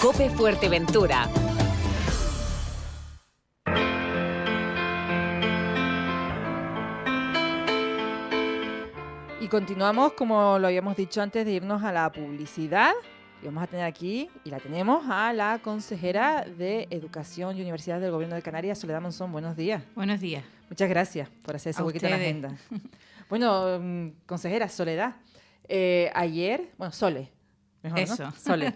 COPE Fuerteventura. Y continuamos, como lo habíamos dicho antes de irnos a la publicidad. Y vamos a tener aquí, y la tenemos, a la consejera de Educación y Universidad del Gobierno de Canarias, Soledad Monzón. Buenos días. Buenos días. Muchas gracias por hacer ese A huequito en la ustedes. agenda. Bueno, consejera Soledad, ayer, bueno, Sole, mejor, Eso. ¿no? Sole.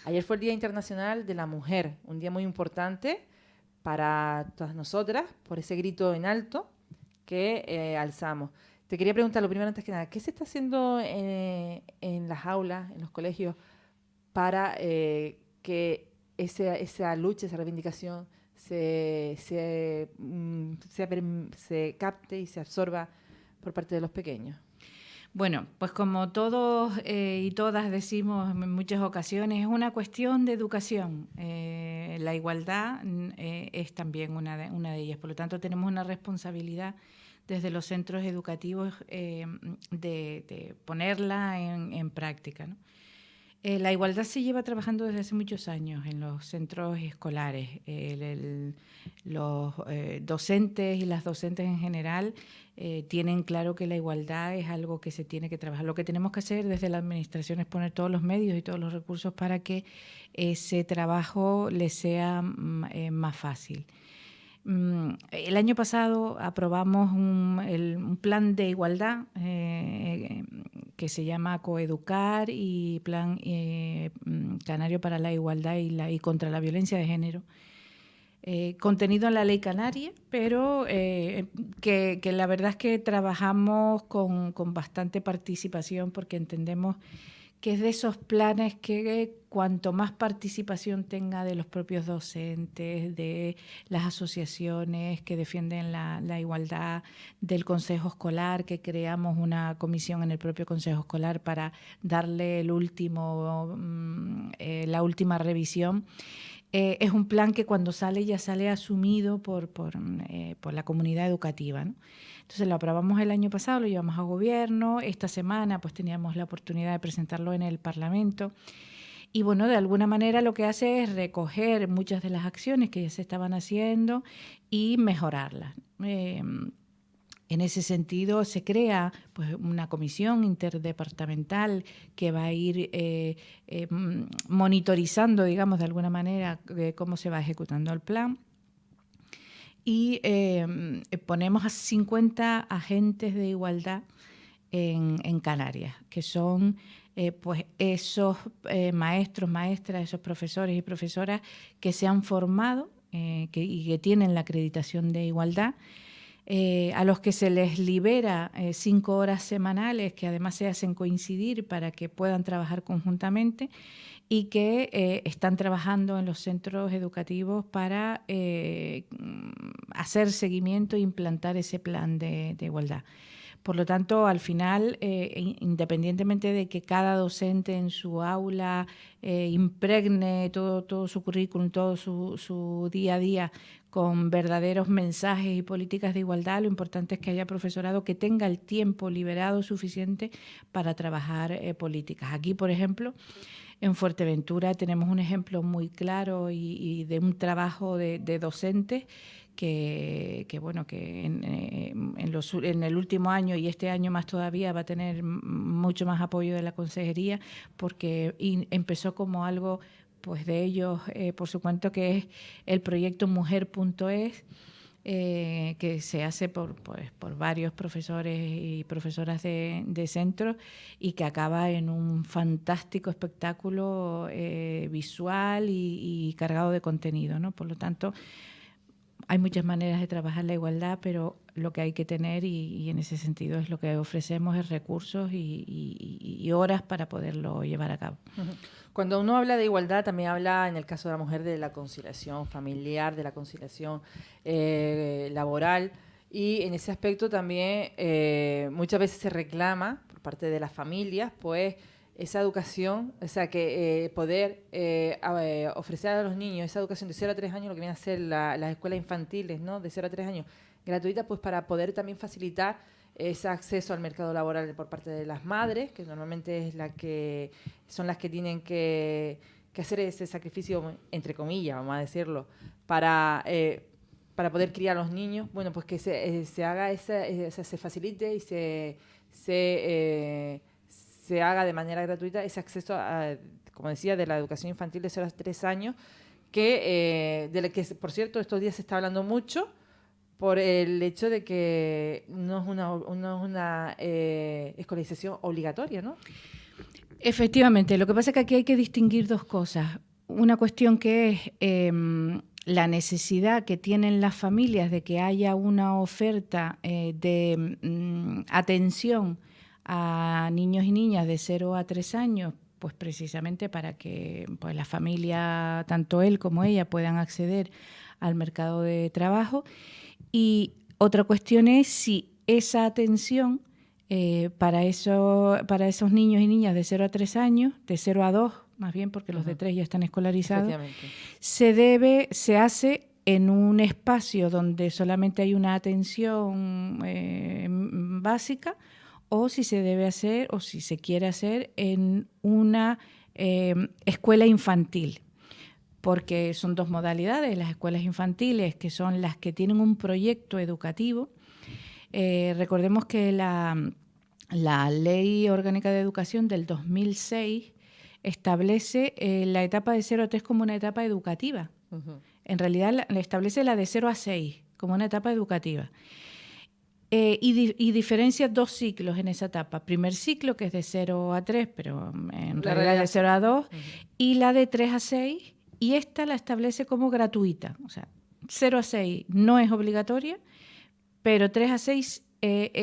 Ayer fue el Día Internacional de la Mujer, un día muy importante para todas nosotras, por ese grito en alto que alzamos. Te quería preguntar, lo primero, antes que nada, ¿qué se está haciendo en las aulas, en los colegios, para que esa lucha, esa reivindicación se capte y se absorba por parte de los pequeños? Bueno, pues como todos y todas decimos en muchas ocasiones, es una cuestión de educación. La igualdad es también una de ellas. Por lo tanto, tenemos una responsabilidad desde los centros educativos de ponerla en práctica, ¿no? La igualdad se lleva trabajando desde hace muchos años en los centros escolares. Los docentes y las docentes en general tienen claro que la igualdad es algo que se tiene que trabajar. Lo que tenemos que hacer desde la administración es poner todos los medios y todos los recursos para que ese trabajo les sea más fácil. El año pasado aprobamos un plan de igualdad que se llama Coeducar y Plan Canario para la Igualdad y contra la Violencia de Género. Contenido en la Ley Canaria, pero que la verdad es que trabajamos con bastante participación porque entendemos que es de esos planes que cuanto más participación tenga de los propios docentes, de las asociaciones que defienden la igualdad, del Consejo Escolar, que creamos una comisión en el propio Consejo Escolar para darle la última revisión. Es un plan que cuando sale ya sale asumido por la comunidad educativa, ¿no? Entonces lo aprobamos el año pasado, lo llevamos a gobierno. Esta semana pues teníamos la oportunidad de presentarlo en el Parlamento. Y bueno, de alguna manera lo que hace es recoger muchas de las acciones que ya se estaban haciendo y mejorarlas. En ese sentido, se crea pues, una comisión interdepartamental que va a ir monitorizando, digamos, de alguna manera, cómo se va ejecutando el plan. Y ponemos a 50 agentes de igualdad en Canarias, que son pues esos maestros, maestras, esos profesores y profesoras que se han formado y que tienen la acreditación de igualdad. A los que se les libera 5 horas semanales que además se hacen coincidir para que puedan trabajar conjuntamente y que están trabajando en los centros educativos para hacer seguimiento e implantar ese plan de igualdad. Por lo tanto, al final, independientemente de que cada docente en su aula impregne todo su currículum, todo su día a día con verdaderos mensajes y políticas de igualdad, lo importante es que haya profesorado que tenga el tiempo liberado suficiente para trabajar políticas. Aquí, por ejemplo, en Fuerteventura tenemos un ejemplo muy claro y de un trabajo de docentes que en el último año y este año más todavía va a tener mucho más apoyo de la consejería, porque empezó como algo pues de ellos por su cuenta, que es el proyecto Mujer.es, que se hace por varios profesores y profesoras de centros y que acaba en un fantástico espectáculo visual y cargado de contenido, ¿no? Por lo tanto, hay muchas maneras de trabajar la igualdad, pero lo que hay que tener, y en ese sentido es lo que ofrecemos, es recursos y horas para poderlo llevar a cabo. Cuando uno habla de igualdad, también habla, en el caso de la mujer, de la conciliación familiar, de la conciliación laboral, y en ese aspecto también muchas veces se reclama por parte de las familias, pues, esa educación, o sea, que poder ofrecer a los niños esa educación de 0 a 3 años, lo que viene a ser las escuelas infantiles, ¿no? De 0 a 3 años, gratuita, pues para poder también facilitar ese acceso al mercado laboral por parte de las madres, que normalmente son las que tienen que que hacer ese sacrificio, entre comillas, vamos a decirlo, para poder criar a los niños, bueno, pues que se haga se facilite y se haga de manera gratuita ese acceso como decía, de la educación infantil de 0 a 3 años, de la que, por cierto, estos días se está hablando mucho por el hecho de que no es una escolarización obligatoria, ¿no? Efectivamente, lo que pasa es que aquí hay que distinguir dos cosas. Una cuestión que es la necesidad que tienen las familias de que haya una oferta de atención a niños y niñas de 0 a 3 años, pues precisamente para que pues, la familia, tanto él como ella, puedan acceder al mercado de trabajo. Y otra cuestión es si esa atención para esos niños y niñas de 0 a 3 años, de 0 a 2 más bien, porque los de 3 ya están escolarizados, se hace en un espacio donde solamente hay una atención básica, o si se debe hacer o si se quiere hacer en una escuela infantil, porque son dos modalidades, las escuelas infantiles, que son las que tienen un proyecto educativo. Recordemos que la Ley Orgánica de Educación del 2006 establece la etapa de 0 a 3 como una etapa educativa. Uh-huh. En realidad establece la de 0 a 6 como una etapa educativa. Y diferencia dos ciclos en esa etapa. Primer ciclo, que es de 0 a 3, pero en realidad es de 0 a 2, uh-huh. Y la de 3 a 6, y esta la establece como gratuita. O sea, 0 a 6 no es obligatoria, pero 3 a 6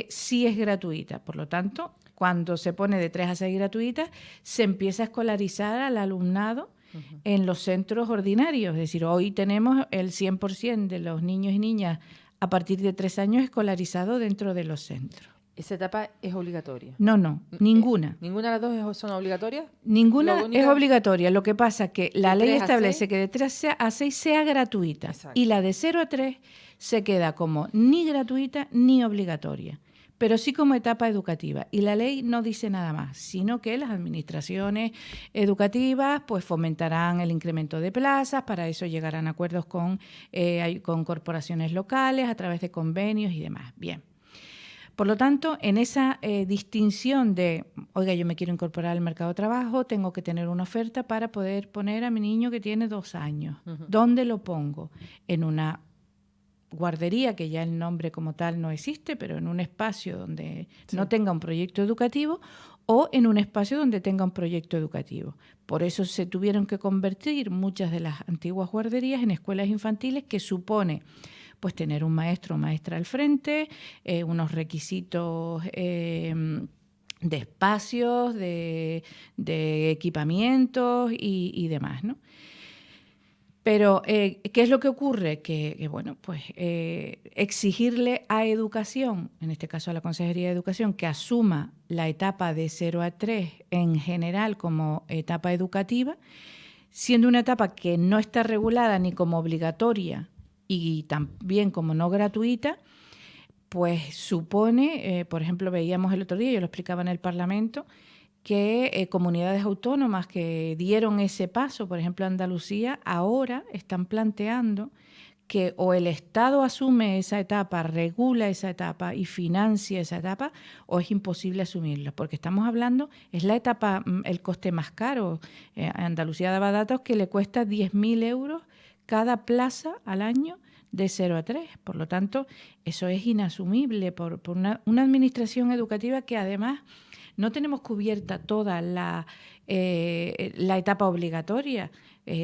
sí es gratuita. Por lo tanto, cuando se pone de 3 a 6 gratuita, se empieza a escolarizar al alumnado uh-huh. en los centros ordinarios. Es decir, hoy tenemos el 100% de los niños y niñas a partir de 3 años escolarizados dentro de los centros. ¿Esa etapa es obligatoria? No, ninguna. ¿Ninguna de las dos son obligatorias? Ninguna es obligatoria. Lo que pasa es que la ley establece que de 3 a 6 sea gratuita. Exacto. Y la de 0 a 3 se queda como ni gratuita ni obligatoria, pero sí como etapa educativa. Y la ley no dice nada más, sino que las administraciones educativas pues fomentarán el incremento de plazas, para eso llegarán a acuerdos con corporaciones locales a través de convenios y demás. Bien. Por lo tanto, en esa distinción de, oiga, yo me quiero incorporar al mercado de trabajo, tengo que tener una oferta para poder poner a mi niño que tiene 2 años. Uh-huh. ¿Dónde lo pongo? En una guardería, que ya el nombre como tal no existe, pero en un espacio donde sí. no tenga un proyecto educativo, o en un espacio donde tenga un proyecto educativo. Por eso se tuvieron que convertir muchas de las antiguas guarderías en escuelas infantiles, que supone pues tener un maestro o maestra al frente, unos requisitos de espacios, de equipamientos y demás, ¿no? Pero, ¿qué es lo que ocurre? Que bueno, pues exigirle a Educación, en este caso a la Consejería de Educación, que asuma la etapa de 0 a 3 en general como etapa educativa, siendo una etapa que no está regulada ni como obligatoria y también como no gratuita, pues supone, por ejemplo, veíamos el otro día, yo lo explicaba en el Parlamento, que comunidades autónomas que dieron ese paso, por ejemplo Andalucía, ahora están planteando que o el Estado asume esa etapa, regula esa etapa y financia esa etapa, o es imposible asumirla, porque estamos hablando, es la etapa, el coste más caro. Andalucía daba datos que le cuesta 10.000 euros cada plaza al año de 0 a 3. Por lo tanto, eso es inasumible por una administración educativa que además no tenemos cubierta toda la etapa obligatoria.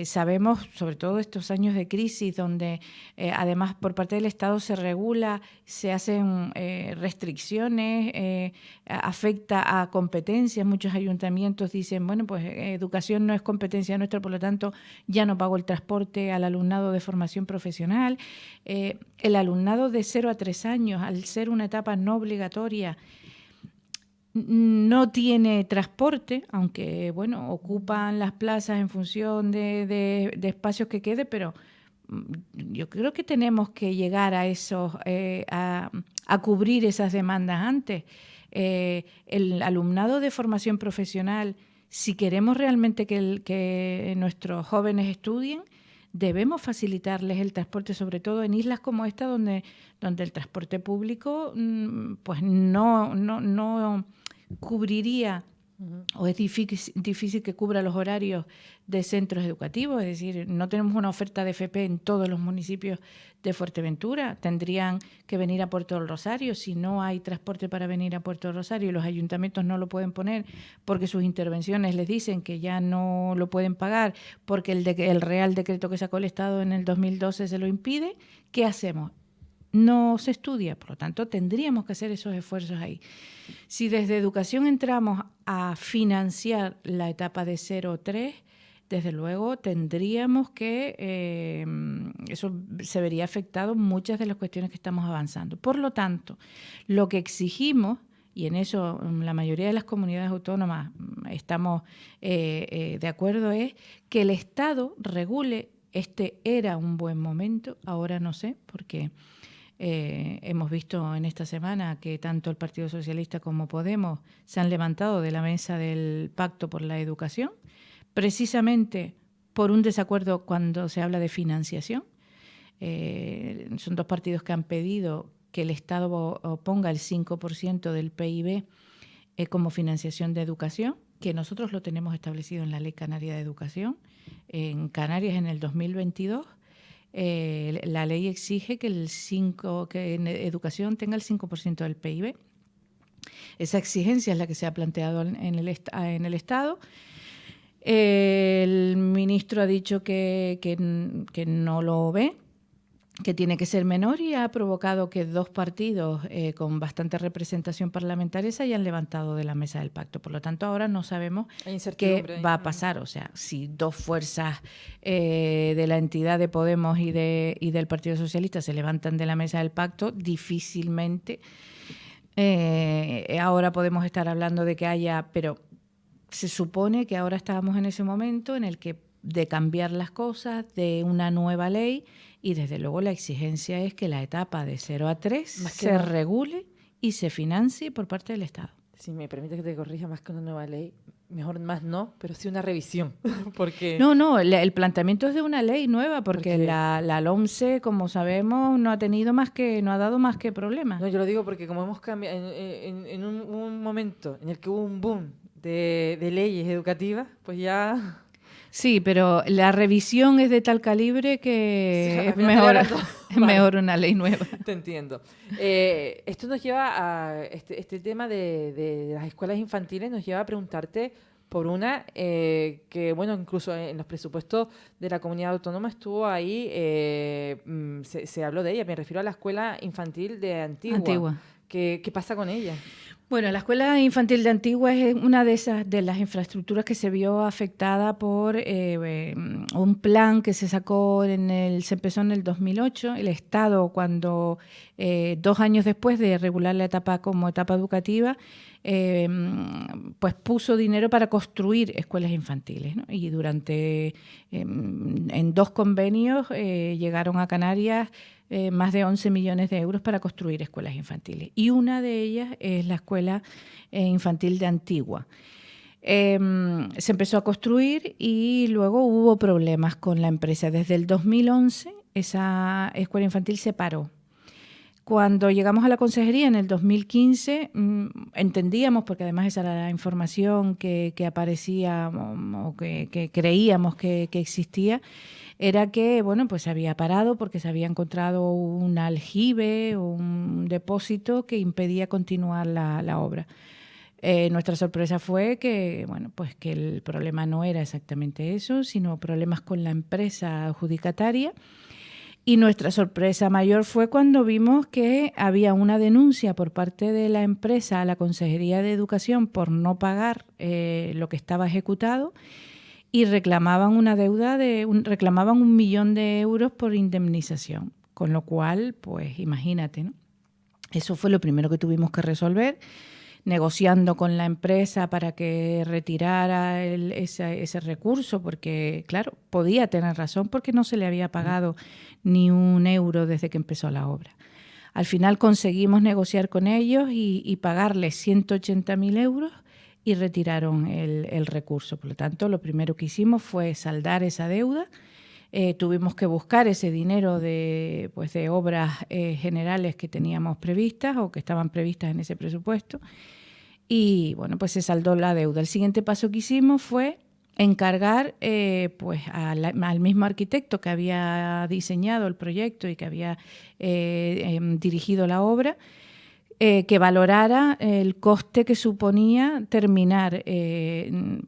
Sabemos, sobre todo estos años de crisis, donde además por parte del Estado se regula, se hacen restricciones, afecta a competencias. Muchos ayuntamientos dicen, bueno, pues educación no es competencia nuestra, por lo tanto ya no pago el transporte al alumnado de formación profesional. El alumnado de 0 a 3 años, al ser una etapa no obligatoria, no tiene transporte, aunque bueno, ocupan las plazas en función de espacios que quede, pero yo creo que tenemos que llegar a esos, a cubrir esas demandas antes. El alumnado de formación profesional si queremos realmente que nuestros jóvenes estudien, debemos facilitarles el transporte, sobre todo en islas como esta, donde el transporte público pues no cubriría o es difícil que cubra los horarios de centros educativos, es decir, no tenemos una oferta de FP en todos los municipios de Fuerteventura, tendrían que venir a Puerto del Rosario, si no hay transporte para venir a Puerto del Rosario y los ayuntamientos no lo pueden poner porque sus intervenciones les dicen que ya no lo pueden pagar porque el Real Decreto que sacó el Estado en el 2012 se lo impide, ¿qué hacemos? No se estudia, por lo tanto tendríamos que hacer esos esfuerzos ahí. Si desde educación entramos a financiar la etapa de 0-3, desde luego tendríamos que, eso se vería afectado muchas de las cuestiones que estamos avanzando. Por lo tanto, lo que exigimos, y en eso la mayoría de las comunidades autónomas estamos de acuerdo, es que el Estado regule. Este era un buen momento, ahora no sé, porque hemos visto en esta semana que tanto el Partido Socialista como Podemos se han levantado de la mesa del Pacto por la Educación, precisamente por un desacuerdo cuando se habla de financiación. Son dos partidos que han pedido que el Estado ponga el 5% del PIB como financiación de educación, que nosotros lo tenemos establecido en la Ley Canaria de Educación. En Canarias, en el 2022, la ley exige que en educación tenga el 5% del PIB. Esa exigencia es la que se ha planteado en el Estado. El ministro ha dicho que no lo ve, que tiene que ser menor, y ha provocado que dos partidos con bastante representación parlamentaria se hayan levantado de la mesa del pacto. Por lo tanto, ahora no sabemos qué va a pasar. O sea, si dos fuerzas de la entidad de Podemos y del Partido Socialista se levantan de la mesa del pacto, difícilmente ahora podemos estar hablando de que haya... Pero se supone que ahora estábamos en ese momento en el que de cambiar las cosas, de una nueva ley, y desde luego la exigencia es que la etapa de 0-3 se regule y se financie por parte del Estado. Si me permite que te corrija, más que una nueva ley, mejor más no, pero sí una revisión. Porque No, el planteamiento es de una ley nueva, porque la LOMSE, como sabemos, no ha dado más que problemas. No, yo lo digo porque como hemos cambiado, en un momento en el que hubo un boom de leyes educativas, pues ya... Sí, pero la revisión es de tal calibre que es mejor una ley nueva. Te entiendo. Esto nos lleva a este tema de las escuelas infantiles, nos lleva a preguntarte por una que, bueno, incluso en los presupuestos de la comunidad autónoma estuvo ahí, se habló de ella. Me refiero a la escuela infantil de Antigua. ¿Qué pasa con ella? Bueno, la escuela infantil de Antigua es una de las infraestructuras que se vio afectada por un plan que se empezó en el 2008. El Estado, cuando 2 años después de regular la etapa como etapa educativa, pues puso dinero para construir escuelas infantiles, ¿no? Y en 2 convenios llegaron a Canarias más de 11 millones de euros para construir escuelas infantiles. Y una de ellas es la escuela infantil de Antigua. Se empezó a construir y luego hubo problemas con la empresa. Desde el 2011 esa escuela infantil se paró. Cuando llegamos a la consejería en el 2015, entendíamos, porque además esa era la información que aparecía o que creíamos que existía, era que, bueno, pues se había parado porque se había encontrado un aljibe o un depósito que impedía continuar la obra. Nuestra sorpresa fue que, bueno, pues que el problema no era exactamente eso, sino problemas con la empresa adjudicataria. Y nuestra sorpresa mayor fue cuando vimos que había una denuncia por parte de la empresa a la Consejería de Educación por no pagar lo que estaba ejecutado, y reclamaban reclamaban 1 millón de euros por indemnización. Con lo cual, pues imagínate, ¿no? Eso fue lo primero que tuvimos que resolver, negociando con la empresa para que retirara ese recurso, porque, claro, podía tener razón porque no se le había pagado ni 1 euro desde que empezó la obra. Al final conseguimos negociar con ellos y pagarles 180.000 euros, y retiraron el recurso. Por lo tanto, lo primero que hicimos fue saldar esa deuda. Tuvimos que buscar ese dinero de obras generales que teníamos previstas o que estaban previstas en ese presupuesto. Y bueno, pues se saldó la deuda. El siguiente paso que hicimos fue encargar al mismo arquitecto que había diseñado el proyecto y que había dirigido la obra, que valorara el coste que suponía terminar,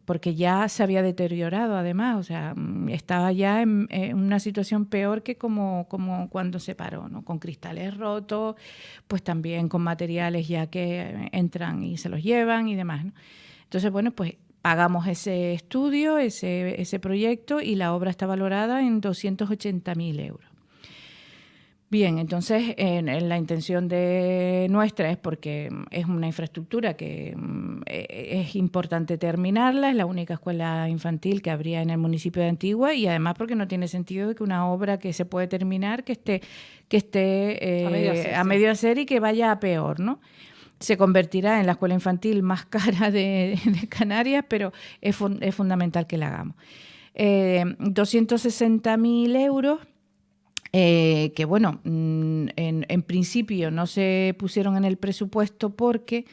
porque ya se había deteriorado además, o sea, estaba ya en una situación peor que como cuando se paró, ¿no? Con cristales rotos, pues también con materiales ya que entran y se los llevan y demás, ¿no? Entonces, bueno, pues pagamos ese estudio, ese proyecto, y la obra está valorada en 280.000 euros. Bien, entonces la intención nuestra es, porque es una infraestructura que es importante terminarla, es la única escuela infantil que habría en el municipio de Antigua, y además porque no tiene sentido de que una obra que se puede terminar que esté a medio hacer y que vaya a peor, ¿no? Se convertirá en la escuela infantil más cara de Canarias, pero es fundamental que la hagamos. 260.000 euros. Que bueno, en principio no se pusieron en el presupuesto porque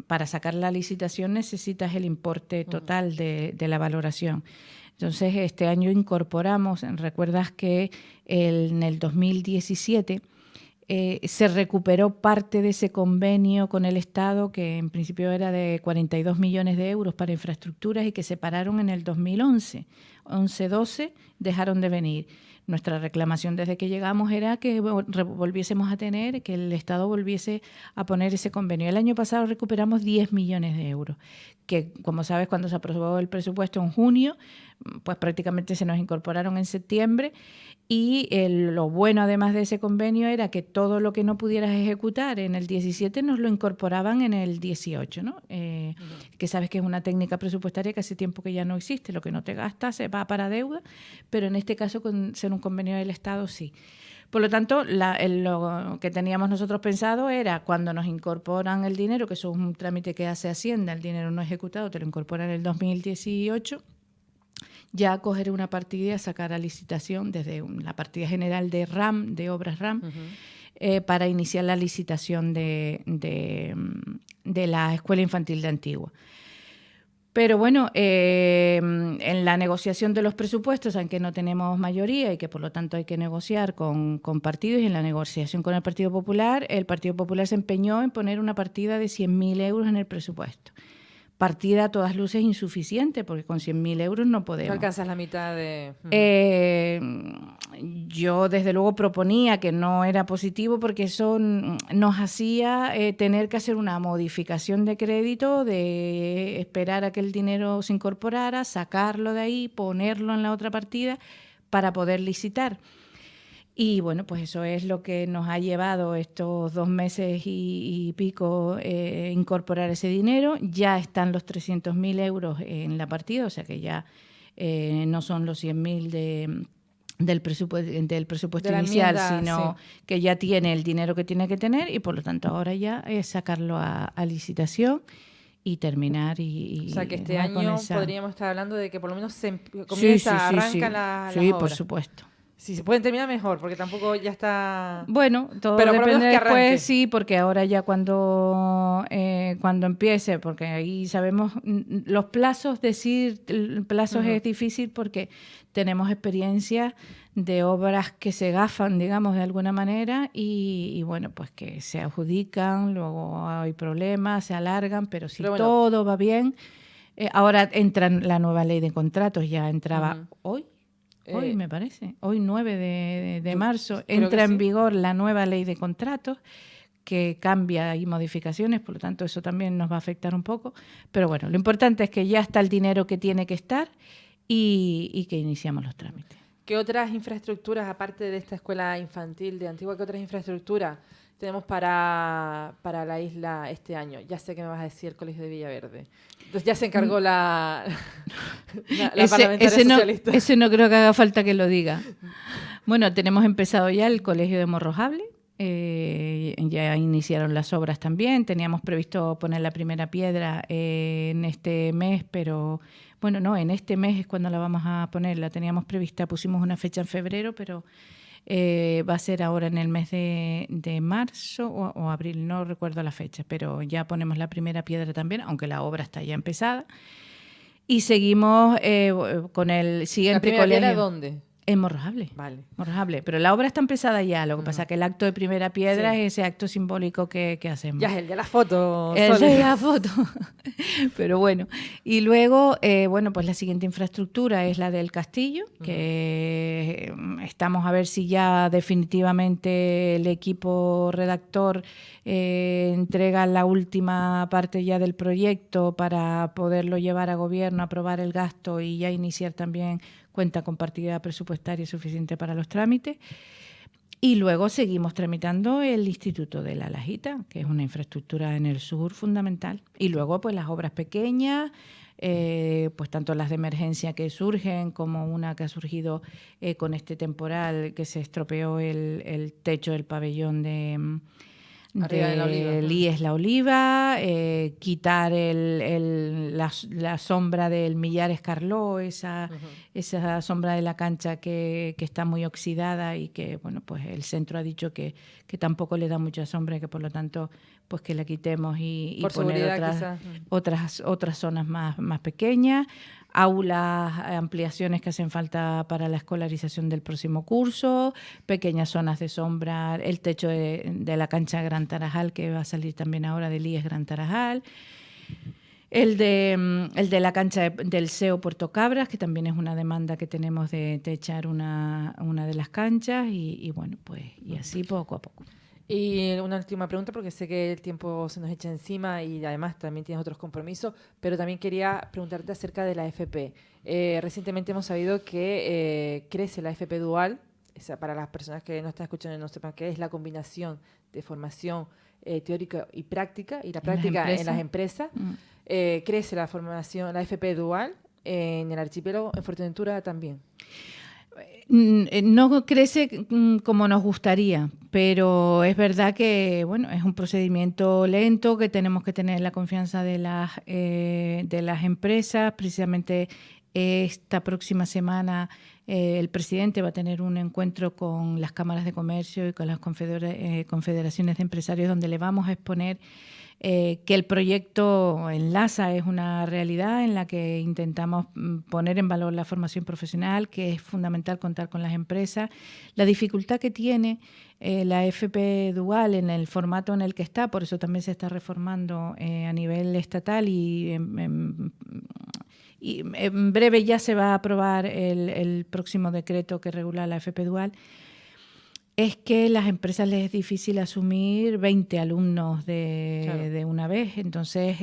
para sacar la licitación necesitas el importe total de la valoración. Entonces, este año incorporamos, recuerdas que en el 2017 se recuperó parte de ese convenio con el Estado, que en principio era de 42 millones de euros para infraestructuras y que se pararon en el 2011. 11-12 dejaron de venir. Nuestra reclamación desde que llegamos era que volviésemos a tener, que el Estado volviese a poner ese convenio. El año pasado recuperamos 10 millones de euros, que como sabes, cuando se aprobó el presupuesto en junio, pues prácticamente se nos incorporaron en septiembre. Y lo bueno, además de ese convenio, era que todo lo que no pudieras ejecutar en el 17 nos lo incorporaban en el 18, ¿no? Que sabes que es una técnica presupuestaria que hace tiempo que ya no existe. Lo que no te gastas se va para deuda, pero en este caso, con ser un convenio del Estado, sí. Por lo tanto, lo que teníamos nosotros pensado era, cuando nos incorporan el dinero, que eso es un trámite que hace Hacienda, el dinero no ejecutado te lo incorporan en el 2018, ya coger una partida y sacar a licitación desde la partida general de RAM, de obras RAM, para iniciar la licitación de la Escuela Infantil de Antigua. Pero bueno, en la negociación de los presupuestos, aunque no tenemos mayoría y que por lo tanto hay que negociar con partidos, y en la negociación con el Partido Popular se empeñó en poner una partida de 100.000 euros en el presupuesto. Partida a todas luces insuficiente, porque con 100.000 euros no podemos. No alcanzas la mitad de... Yo desde luego proponía que no era positivo, porque eso nos hacía tener que hacer una modificación de crédito, de esperar a que el dinero se incorporara, sacarlo de ahí, ponerlo en la otra partida para poder licitar. Y bueno, pues eso es lo que nos ha llevado estos 2 meses y pico incorporar ese dinero. Ya están los 300.000 euros en la partida, o sea que ya no son los 100.000 del presupuesto de inicial, enmienda, sino sí, que ya tiene el dinero que tiene que tener, y por lo tanto ahora ya es sacarlo a licitación y terminar. O sea que este año podríamos estar hablando de que por lo menos comienza, arrancan las obras. Sí, por supuesto. Si se pueden terminar mejor, porque tampoco ya está... Bueno, todo depende después, sí, porque ahora ya cuando empiece, porque ahí sabemos los plazos, plazos es difícil porque tenemos experiencia de obras que se gafan, digamos, de alguna manera, y bueno, pues que se adjudican, luego hay problemas, se alargan, pero si todo va bien, ahora entra la nueva ley de contratos, ya entraba hoy. Hoy me parece, hoy 9 de marzo, entra en vigor la nueva ley de contratos, que cambia y modificaciones, por lo tanto eso también nos va a afectar un poco. Pero bueno, lo importante es que ya está el dinero que tiene que estar y que iniciamos los trámites. ¿Qué otras infraestructuras, aparte de esta escuela infantil de Antigua, qué otras infraestructuras tenemos para la isla este año? Ya sé que me vas a decir el Colegio de Villaverde. Entonces ya se encargó la parlamentaria socialista. Ese no creo que haga falta que lo diga. Bueno, tenemos empezado ya el Colegio de Morrojable, Ya iniciaron las obras también. Teníamos previsto poner la primera piedra en este mes, pero bueno, no, en este mes es cuando la vamos a poner. La teníamos prevista, pusimos una fecha en febrero, pero va a ser ahora en el mes de marzo o abril, no recuerdo la fecha, pero ya ponemos la primera piedra también, aunque la obra está ya empezada. Y seguimos con el siguiente colegio. ¿La primera piedra dónde? En Morrojable. Vale. Morrojable. Pero la obra está empezada ya. Lo que pasa es que el acto de primera piedra es ese acto simbólico que hacemos. Ya es el de la foto. El de la foto. Pero bueno. Y luego, pues la siguiente infraestructura es la del castillo, que estamos a ver si ya definitivamente el equipo redactor entrega la última parte ya del proyecto para poderlo llevar a gobierno, aprobar el gasto y ya iniciar también cuenta con partida presupuestaria suficiente para los trámites. Y luego seguimos tramitando el Instituto de la Lajita, que es una infraestructura en el sur fundamental. Y luego pues las obras pequeñas, pues tanto las de emergencia que surgen como una que ha surgido con este temporal que se estropeó el techo del pabellón de Líes La Oliva, quitar la sombra del Millares Carló, esa sombra de la cancha que está muy oxidada y que bueno, pues el centro ha dicho que tampoco le da mucha sombra y que por lo tanto pues que la quitemos y poner otras zonas más pequeñas. Aulas, ampliaciones que hacen falta para la escolarización del próximo curso, pequeñas zonas de sombra, el techo de la cancha Gran Tarajal, que va a salir también ahora del IES Gran Tarajal, el de la cancha del SEO Puerto Cabras, que también es una demanda que tenemos de techar una de las canchas y bueno, pues y así poco a poco. Y una última pregunta, porque sé que el tiempo se nos echa encima y además también tienes otros compromisos, pero también quería preguntarte acerca de la FP. Recientemente hemos sabido que crece la FP Dual. O sea, para las personas que no están escuchando y no sepan qué es la combinación de formación teórica y práctica, y la práctica en las empresas. Crece la formación, la FP Dual en el archipiélago, en Fuerteventura también. No crece como nos gustaría, pero es verdad que bueno, es un procedimiento lento, que tenemos que tener la confianza de las empresas. Precisamente esta próxima semana el presidente va a tener un encuentro con las cámaras de comercio y con las confederaciones de empresarios, donde le vamos a exponer que el proyecto Enlaza es una realidad en la que intentamos poner en valor la formación profesional, que es fundamental contar con las empresas. La dificultad que tiene la FP Dual en el formato en el que está, por eso también se está reformando a nivel estatal y en breve ya se va a aprobar el próximo decreto que regula la FP Dual, es que a las empresas les es difícil asumir 20 alumnos de una vez. Entonces,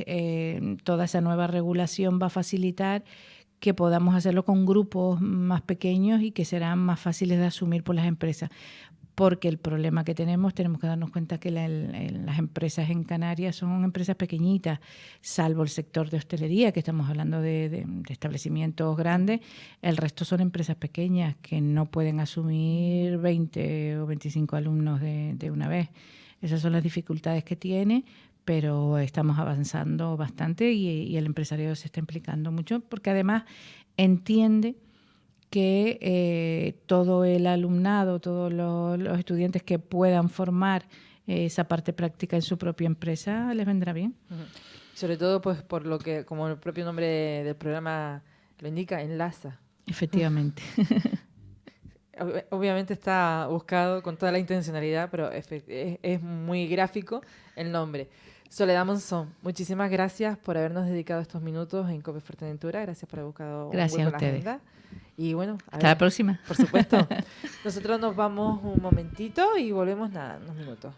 toda esa nueva regulación va a facilitar que podamos hacerlo con grupos más pequeños y que serán más fáciles de asumir por las empresas. Porque el problema que tenemos que darnos cuenta que las empresas en Canarias son empresas pequeñitas, salvo el sector de hostelería, que estamos hablando de establecimientos grandes. El resto son empresas pequeñas que no pueden asumir 20 o 25 alumnos de una vez. Esas son las dificultades que tiene, pero estamos avanzando bastante y el empresario se está implicando mucho, porque además entiende que todo el alumnado, todos los estudiantes que puedan formar esa parte práctica en su propia empresa les vendrá bien. Sobre todo pues por lo que, como el propio nombre del programa lo indica, enlaza. Efectivamente. Obviamente está buscado con toda la intencionalidad, pero es muy gráfico el nombre. Soledad Monzón, muchísimas gracias por habernos dedicado estos minutos en COPE Fuerteventura. Gracias por haber buscado un hueco en la agenda. Y bueno, hasta la próxima. Por supuesto. Nosotros nos vamos un momentito y volvemos unos minutos.